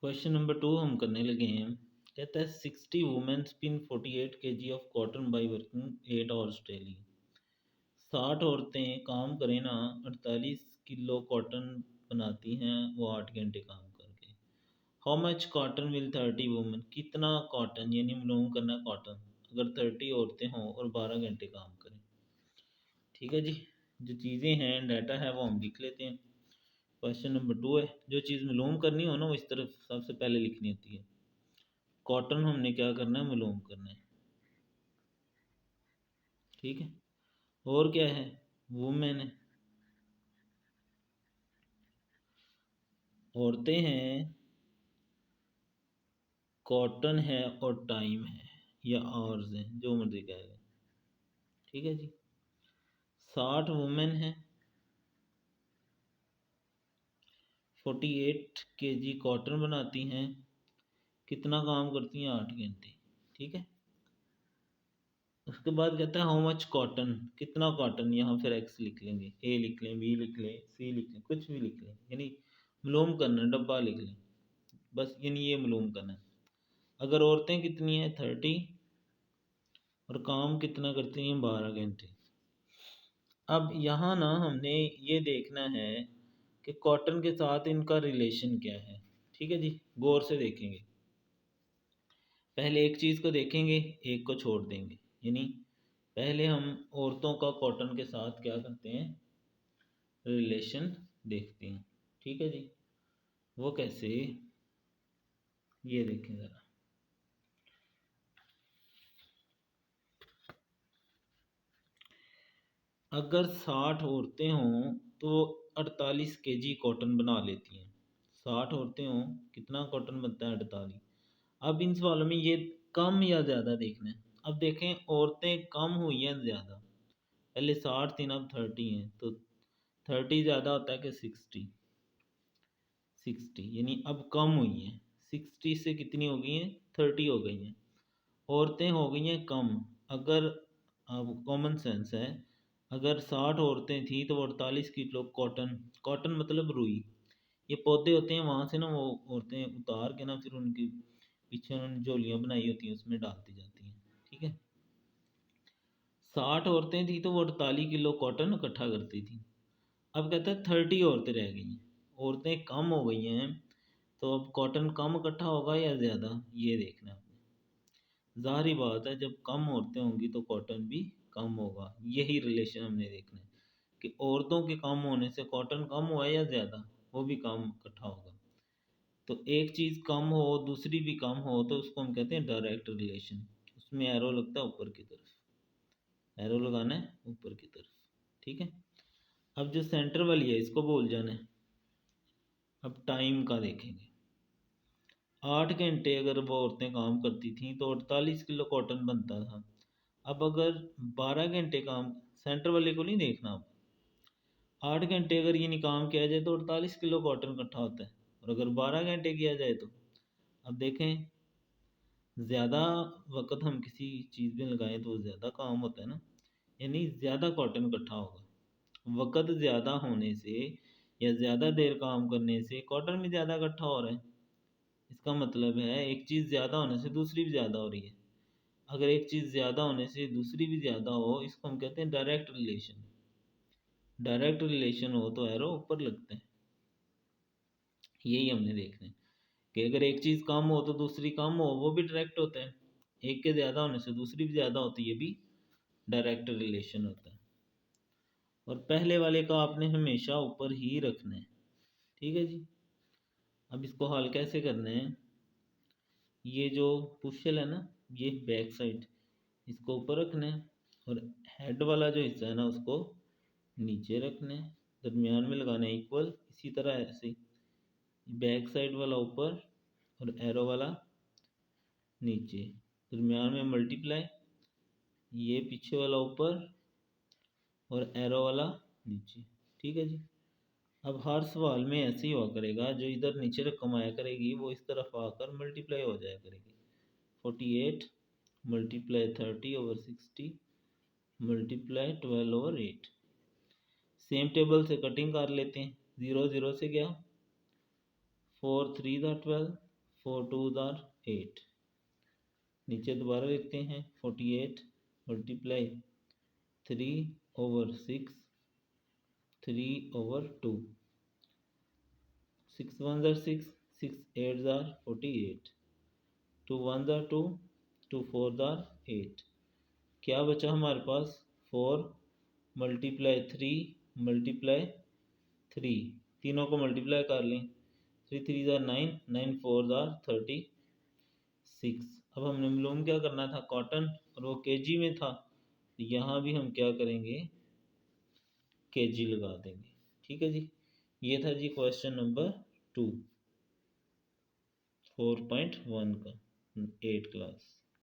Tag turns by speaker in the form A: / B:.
A: Question number 2 हम करने लगे हैं। कहता है 60 women spin 48 kg of cotton by working 8 hours daily. 60 औरतें काम करें ना 48 किलो कॉटन बनाती हैं वो 8 घंटे काम करके। How much cotton will 30 women, कितना कॉटन यानी मालूम करना है कॉटन अगर 30 औरतें हों और 12 घंटे काम करें। ठीक है जी, जो चीज़ें हैं डाटा है वो हम लिख लेते हैं। क्वेश्चन नंबर 2 है, जो चीज़ मालूम करनी हो ना वो इस तरफ सबसे पहले लिखनी होती है। कॉटन हमने क्या करना है, मालूम करना है। ठीक है, और क्या है, वुमेन है, औरतें हैं, कॉटन है और टाइम है या आवर्स है, जो मर्जी कहेगा। ठीक है जी, 60 वुमेन है, 48 kg कॉटन बनाती हैं, कितना काम करती हैं, 8 घंटे। ठीक है, उसके बाद कहता है हाउ मच कॉटन, कितना कॉटन, यहाँ फिर एक्स लिख लेंगे, ए लिख लें, बी लिख लें, सी लिख लें, कुछ भी लिख लें, यानी मालूम करना, डब्बा लिख लें बस, यानी ये मालूम करना है। अगर औरतें कितनी हैं 30 और काम कितना करती हैं 12 घंटे। अब यहाँ ना हमने ये देखना है कि कॉटन के साथ इनका रिलेशन क्या है। ठीक है जी, गौर से देखेंगे, पहले एक चीज़ को देखेंगे एक को छोड़ देंगे, यानी पहले हम औरतों का कॉटन के साथ क्या करते हैं, रिलेशन देखते हैं। ठीक है जी, वो कैसे, ये देखें ज़रा। अगर 60 औरतें हों तो 48 kg कॉटन बना लेती हैं। 60 औरतें हों, कितना कॉटन बनता है, 48। अब इन सवालों में ये कम या ज़्यादा देखना है। अब देखें औरतें कम हुई हैं ज़्यादा, पहले 60 थी ना अब 30 हैं, तो 30 ज़्यादा होता है कि 60, 60 यानी अब कम हुई हैं। 60 से कितनी हो गई हैं, 30 हो गई हैं। औरतें हो गई हैं कम। अगर अब कॉमन सेंस है, अगर 60 औरतें थी तो 48 किलो कॉटन, कॉटन मतलब रुई, ये पौधे होते हैं वहाँ से ना वो औरतें उतार के ना फिर उनकी पीछे उन्होंने झोलियाँ बनाई होती हैं उसमें डालती जाती हैं। ठीक है, 60 औरतें थी तो वो 48 किलो कॉटन इकट्ठा करती थी। अब कहता है 30 औरतें रह गई हैं, औरतें कम हो गई हैं, तो अब कॉटन कम इकट्ठा होगा या ज़्यादा, ये देखना है। ज़ाहिर बात है जब कम औरतें होंगी तो कॉटन भी कम होगा, यही रिलेशन हमने देखना है कि औरतों के कम होने से कॉटन कम हुआ है या ज़्यादा, वो भी कम इकट्ठा होगा। तो एक चीज़ कम हो दूसरी भी कम हो तो उसको हम कहते हैं डायरेक्ट रिलेशन। उसमें एरो लगता है ऊपर की तरफ, एरो लगाना है ऊपर की तरफ। ठीक है, अब जो सेंटर वाली है इसको बोल जाना है। अब टाइम का देखेंगे, 8 घंटे अगर वो औरतें काम करती थीं तो 48 किलो कॉटन बनता था। अब अगर 12 घंटे काम, सेंटर वाले को नहीं देखना, अब 8 घंटे अगर ये नहीं काम किया जाए तो 48 किलो कॉटन इकट्ठा होता है, और अगर 12 घंटे किया जाए तो, अब देखें ज़्यादा वक्त हम किसी चीज़ में लगाएं तो ज़्यादा काम होता है ना, यानी ज़्यादा कॉटन इकट्ठा होगा। वक्त ज़्यादा होने से या ज़्यादा देर काम करने से कॉटन भी ज़्यादा इकट्ठा हो रहा है। इसका मतलब है एक चीज़ ज़्यादा होने से दूसरी भी ज़्यादा हो रही है। अगर एक चीज़ ज़्यादा होने से दूसरी भी ज़्यादा हो, इसको हम कहते हैं डायरेक्ट रिलेशन। डायरेक्ट रिलेशन हो तो एरो ऊपर लगते हैं। यही हमने देखना है कि अगर एक चीज़ कम हो तो दूसरी कम हो, वो भी डायरेक्ट होता है। एक के ज़्यादा होने से दूसरी भी ज़्यादा होती है, ये भी डायरेक्ट रिलेशन होता है। और पहले वाले का आपने हमेशा ऊपर ही रखना है। ठीक है जी, अब इसको हल कैसे करना है, ये जो पुशल है ना, ये बैक साइड, इसको ऊपर रखना है, और हेड वाला जो हिस्सा है ना उसको नीचे रखना है, दरमियान में लगाना है इक्वल। इसी तरह ऐसे बैक साइड वाला ऊपर और एरो वाला नीचे, दरमियान में मल्टीप्लाई, ये पीछे वाला ऊपर और एरो वाला नीचे। ठीक है जी, अब हर सवाल में ऐसे ही हुआ करेगा, जो इधर नीचे रकम आया करेगी वो इस तरफ आकर मल्टीप्लाई हो जाया करेगी। 48 मल्टीप्लाई 30/60 मल्टीप्लाई 12/8। सेम टेबल से कटिंग कर लेते हैं, 0 0 से गया, 4 3 12, 4 टू आर 8। नीचे दोबारा लिखते हैं 48 multiply 3/6 3/2। 6 1 are 6, 6 8 are 48, 2 1 are 2, 2 4 are 8। क्या बचा हमारे पास 4 मल्टीप्लाई 3 मल्टीप्लाई 3, तीनों को मल्टीप्लाई कर लें। 3 3 are 9, 9 4 are 36। अब हमने मालूम क्या करना था कॉटन, और वो केजी में था, तो यहाँ भी हम क्या करेंगे केजी लगा देंगे। ठीक है जी, ये था जी क्वेश्चन नंबर 2 4.1 का 8 क्लास।